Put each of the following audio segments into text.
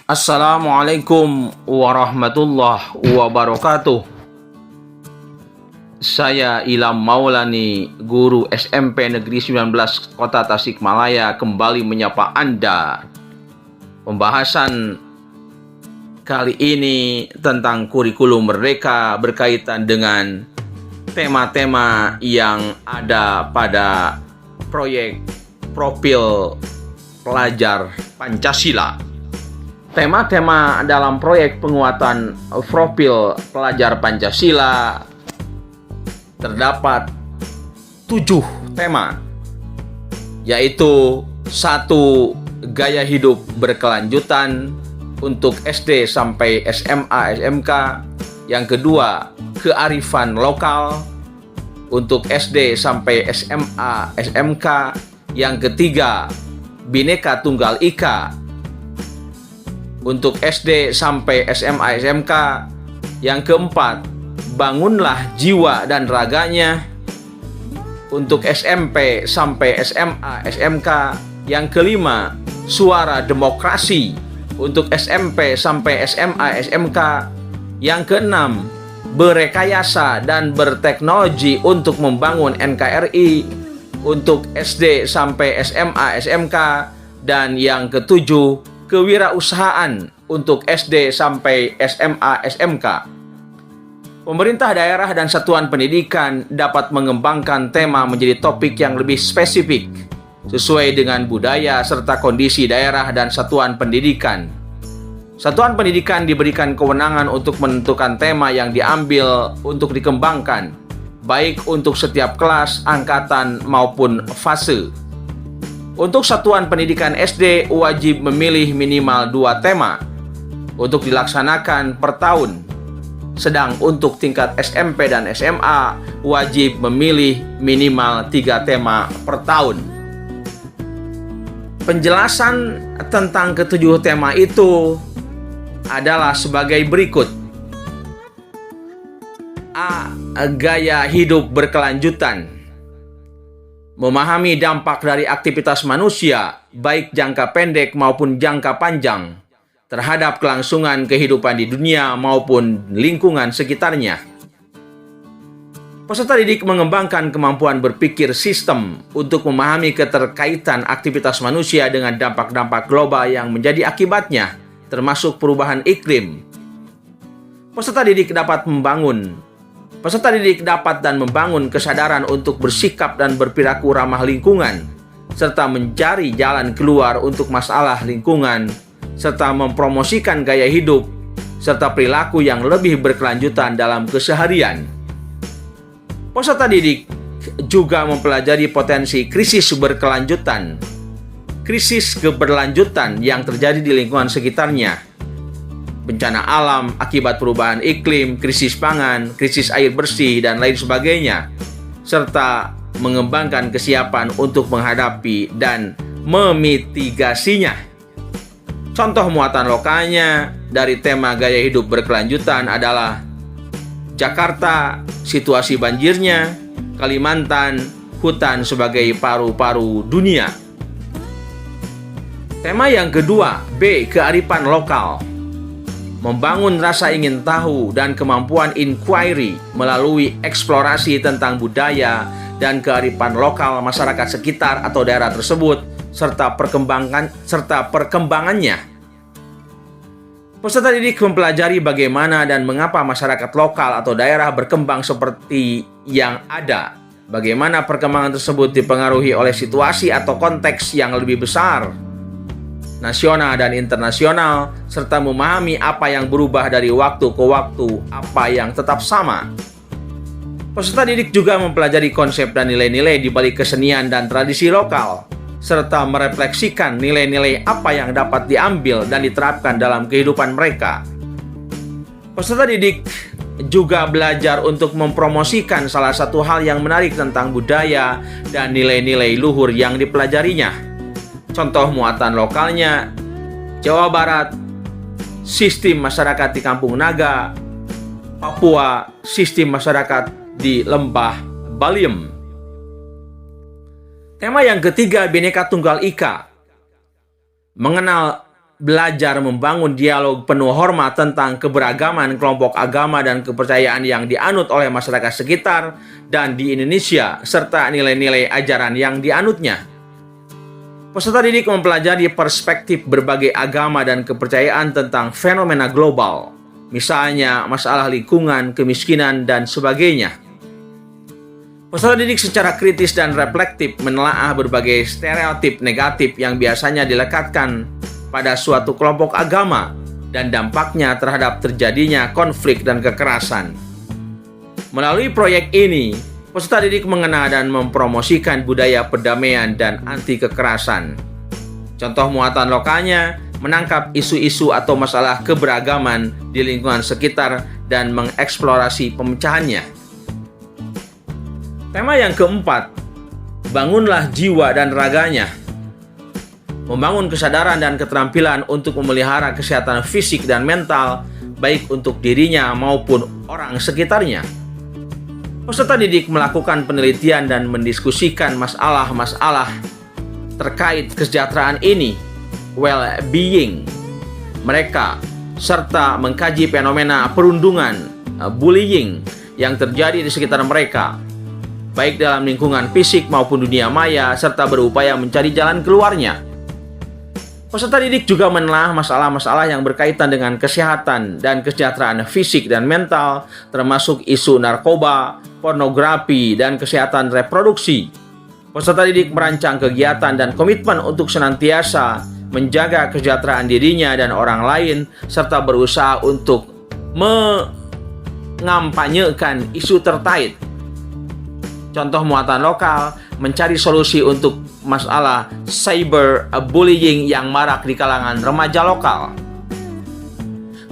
Assalamualaikum warahmatullahi wabarakatuh. Saya Ilham Maulani, guru SMP Negeri 19 Kota Tasikmalaya, kembali menyapa Anda. Pembahasan kali ini tentang kurikulum merdeka berkaitan dengan tema-tema yang ada pada proyek profil pelajar Pancasila. Tema-tema dalam proyek penguatan profil pelajar Pancasila terdapat 7 tema, yaitu 1. Gaya hidup berkelanjutan untuk SD sampai SMA SMK. Yang kedua, kearifan lokal untuk SD sampai SMA SMK. Yang ketiga, Bhinneka Tunggal Ika untuk SD sampai SMA SMK. Yang keempat, bangunlah jiwa dan raganya untuk SMP sampai SMA SMK. Yang kelima, suara demokrasi untuk SMP sampai SMA SMK. Yang keenam, berekayasa dan berteknologi untuk membangun NKRI untuk SD sampai SMA SMK. Dan yang ketujuh, kewirausahaan untuk SD sampai SMA SMK. Pemerintah daerah dan satuan pendidikan dapat mengembangkan tema menjadi topik yang lebih spesifik sesuai dengan budaya serta kondisi daerah dan satuan pendidikan. Satuan pendidikan diberikan kewenangan untuk menentukan tema yang diambil untuk dikembangkan, baik untuk setiap kelas, angkatan, maupun fase. Untuk satuan pendidikan SD wajib memilih minimal 2 tema untuk dilaksanakan per tahun. Sedang untuk tingkat SMP dan SMA wajib memilih minimal 3 tema per tahun. Penjelasan tentang ketujuh tema itu adalah sebagai berikut. A. Gaya hidup berkelanjutan. Memahami dampak dari aktivitas manusia, baik jangka pendek maupun jangka panjang, terhadap kelangsungan kehidupan di dunia maupun lingkungan sekitarnya. Peserta didik mengembangkan kemampuan berpikir sistem untuk memahami keterkaitan aktivitas manusia dengan dampak-dampak global yang menjadi akibatnya, termasuk perubahan iklim. Peserta didik dapat dan membangun kesadaran untuk bersikap dan berperilaku ramah lingkungan, serta mencari jalan keluar untuk masalah lingkungan, serta mempromosikan gaya hidup serta perilaku yang lebih berkelanjutan dalam keseharian. Peserta didik juga mempelajari potensi krisis keberlanjutan yang terjadi di lingkungan sekitarnya, bencana alam akibat perubahan iklim, krisis pangan, krisis air bersih, dan lain sebagainya, serta mengembangkan kesiapan untuk menghadapi dan memitigasinya. Contoh muatan lokalnya dari tema gaya hidup berkelanjutan adalah Jakarta, situasi banjirnya, Kalimantan, hutan sebagai paru-paru dunia. Tema yang kedua, B. Kearifan lokal. Membangun rasa ingin tahu dan kemampuan inquiry melalui eksplorasi tentang budaya dan kearifan lokal masyarakat sekitar atau daerah tersebut, serta perkembangannya. Peserta didik mempelajari bagaimana dan mengapa masyarakat lokal atau daerah berkembang seperti yang ada, bagaimana perkembangan tersebut dipengaruhi oleh situasi atau konteks yang lebih besar, nasional dan internasional, serta memahami apa yang berubah dari waktu ke waktu, apa yang tetap sama. Peserta didik juga mempelajari konsep dan nilai-nilai di balik kesenian dan tradisi lokal, serta merefleksikan nilai-nilai apa yang dapat diambil dan diterapkan dalam kehidupan mereka. Peserta didik juga belajar untuk mempromosikan salah satu hal yang menarik tentang budaya dan nilai-nilai luhur yang dipelajarinya. Contoh muatan lokalnya, Jawa Barat, sistem masyarakat di Kampung Naga, Papua, sistem masyarakat di Lembah Baliem. Tema yang ketiga, Bhinneka Tunggal Ika. Mengenal belajar membangun dialog penuh hormat tentang keberagaman kelompok agama dan kepercayaan yang dianut oleh masyarakat sekitar dan di Indonesia, serta nilai-nilai ajaran yang dianutnya. Peserta didik mempelajari perspektif berbagai agama dan kepercayaan tentang fenomena global, misalnya masalah lingkungan, kemiskinan, dan sebagainya. Peserta didik secara kritis dan reflektif menelaah berbagai stereotip negatif yang biasanya dilekatkan pada suatu kelompok agama dan dampaknya terhadap terjadinya konflik dan kekerasan. Melalui proyek ini, peserta didik mengenal dan mempromosikan budaya perdamaian dan anti kekerasan. Contoh muatan lokalnya menangkap isu-isu atau masalah keberagaman di lingkungan sekitar dan mengeksplorasi pemecahannya. Tema yang keempat, bangunlah jiwa dan raganya. Membangun kesadaran dan keterampilan untuk memelihara kesehatan fisik dan mental, baik untuk dirinya maupun orang sekitarnya. Peserta didik melakukan penelitian dan mendiskusikan masalah-masalah terkait kesejahteraan ini, well-being mereka, serta mengkaji fenomena perundungan, bullying yang terjadi di sekitar mereka, baik dalam lingkungan fisik maupun dunia maya, serta berupaya mencari jalan keluarnya. Peserta didik juga menelaah masalah-masalah yang berkaitan dengan kesehatan dan kesejahteraan fisik dan mental, termasuk isu narkoba, pornografi, dan kesehatan reproduksi. Peserta didik merancang kegiatan dan komitmen untuk senantiasa menjaga kesejahteraan dirinya dan orang lain, serta berusaha untuk mengampanyekan isu terkait. Contoh muatan lokal, mencari solusi untuk masalah cyberbullying yang marak di kalangan remaja lokal.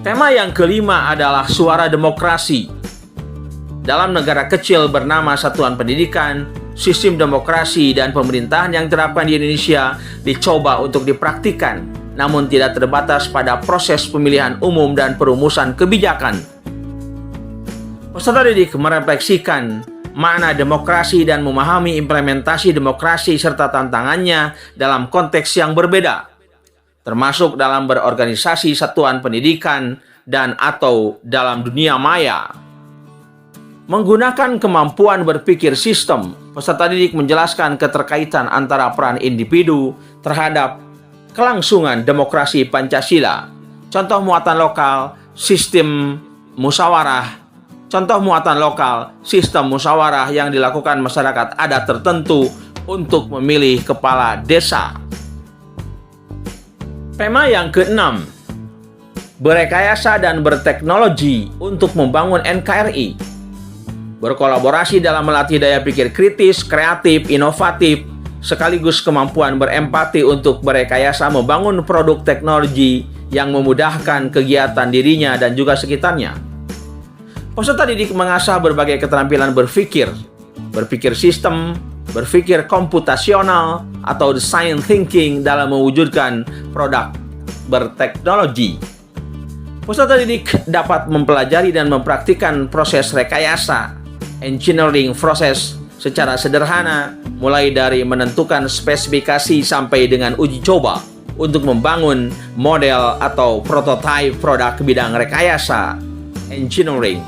Tema yang kelima adalah suara demokrasi. Dalam negara kecil bernama Satuan Pendidikan, sistem demokrasi dan pemerintahan yang diterapkan di Indonesia dicoba untuk dipraktikkan, namun tidak terbatas pada proses pemilihan umum dan perumusan kebijakan. Peserta didik merefleksikan makna demokrasi dan memahami implementasi demokrasi serta tantangannya dalam konteks yang berbeda, termasuk dalam berorganisasi satuan pendidikan dan atau dalam dunia maya. Menggunakan kemampuan berpikir sistem, peserta didik menjelaskan keterkaitan antara peran individu terhadap kelangsungan demokrasi Pancasila. Contoh muatan lokal, sistem musyawarah. Contoh muatan lokal, sistem musyawarah yang dilakukan masyarakat adat tertentu untuk memilih kepala desa. Tema yang keenam, berekayasa dan berteknologi untuk membangun NKRI. Berkolaborasi dalam melatih daya pikir kritis, kreatif, inovatif, sekaligus kemampuan berempati untuk berekayasa membangun produk teknologi yang memudahkan kegiatan dirinya dan juga sekitarnya. Peserta didik mengasah berbagai keterampilan berpikir sistem, berpikir komputasional, atau design thinking dalam mewujudkan produk berteknologi. Peserta didik dapat mempelajari dan mempraktikkan proses rekayasa, engineering proses secara sederhana, mulai dari menentukan spesifikasi sampai dengan uji coba untuk membangun model atau prototipe produk bidang rekayasa, engineering.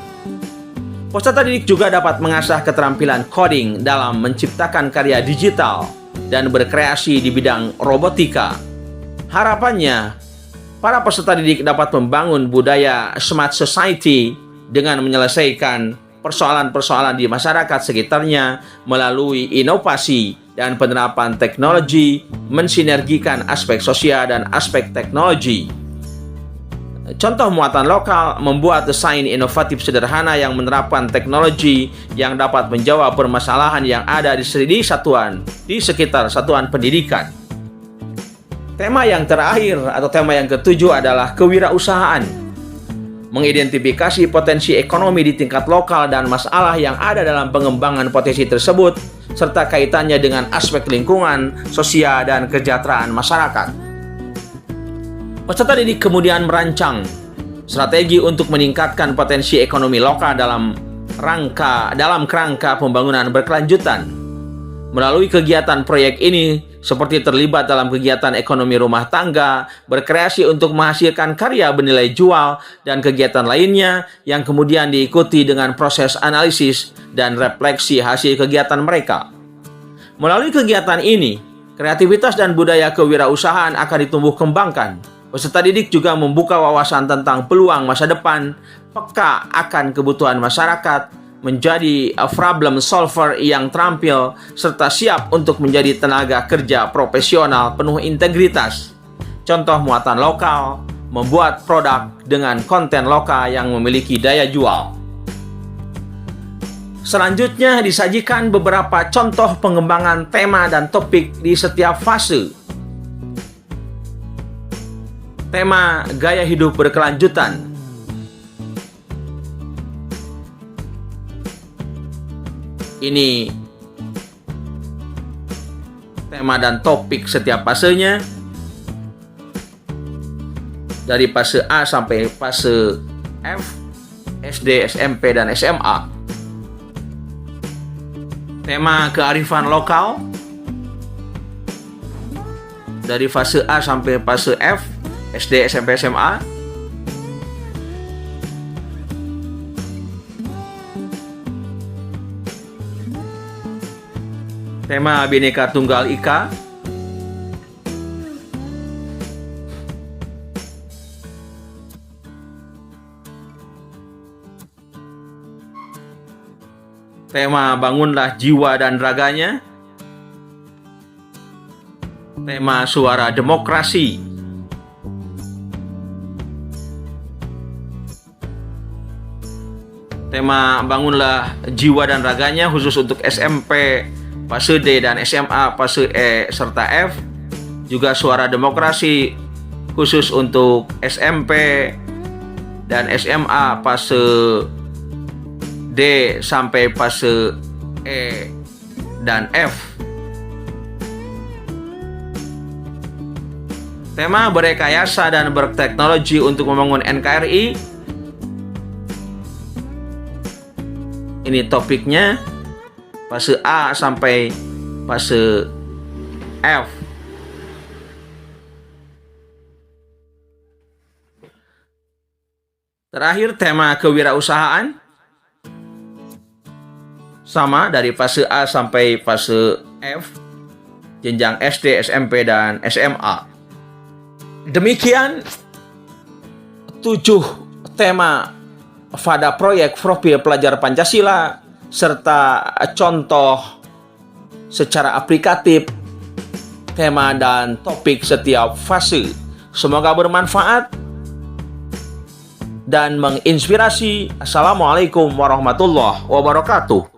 Peserta didik juga dapat mengasah keterampilan coding dalam menciptakan karya digital dan berkreasi di bidang robotika. Harapannya, para peserta didik dapat membangun budaya smart society dengan menyelesaikan persoalan-persoalan di masyarakat sekitarnya melalui inovasi dan penerapan teknologi, mensinergikan aspek sosial dan aspek teknologi. Contoh muatan lokal, membuat desain inovatif sederhana yang menerapkan teknologi yang dapat menjawab permasalahan yang ada di sekitar satuan pendidikan. Tema yang terakhir atau tema yang ketujuh adalah kewirausahaan. Mengidentifikasi potensi ekonomi di tingkat lokal dan masalah yang ada dalam pengembangan potensi tersebut, serta kaitannya dengan aspek lingkungan, sosial, dan kesejahteraan masyarakat. Peserta didik kemudian merancang strategi untuk meningkatkan potensi ekonomi lokal dalam kerangka pembangunan berkelanjutan. Melalui kegiatan proyek ini, seperti terlibat dalam kegiatan ekonomi rumah tangga, berkreasi untuk menghasilkan karya bernilai jual, dan kegiatan lainnya yang kemudian diikuti dengan proses analisis dan refleksi hasil kegiatan mereka. Melalui kegiatan ini, kreativitas dan budaya kewirausahaan akan ditumbuh kembangkan. Peserta didik juga membuka wawasan tentang peluang masa depan, peka akan kebutuhan masyarakat, menjadi problem solver yang terampil, serta siap untuk menjadi tenaga kerja profesional penuh integritas. Contoh muatan lokal, membuat produk dengan konten lokal yang memiliki daya jual. Selanjutnya disajikan beberapa contoh pengembangan tema dan topik di setiap fase. Tema gaya hidup berkelanjutan. Ini tema dan topik setiap fasenya, dari fase A sampai fase F, SD, SMP, dan SMA. Tema kearifan lokal, dari fase A sampai fase F, SD, SMP, SMA. Tema Bhinneka Tunggal Ika. Tema Bangunlah Jiwa dan Raganya. Tema Suara Demokrasi. Tema Bangunlah Jiwa dan Raganya khusus untuk SMP fase D dan SMA fase E serta F. Juga Suara Demokrasi khusus untuk SMP dan SMA fase D sampai fase E dan F. Tema Berrekayasa dan Berteknologi untuk membangun NKRI. Ini topiknya fase A sampai fase F. Terakhir, tema kewirausahaan. Sama dari fase A sampai fase F, jenjang SD, SMP, dan SMA. Demikian 7 tema pada proyek profil pelajar Pancasila, serta contoh secara aplikatif tema dan topik setiap fase. Semoga bermanfaat dan menginspirasi. Assalamualaikum warahmatullahi wabarakatuh.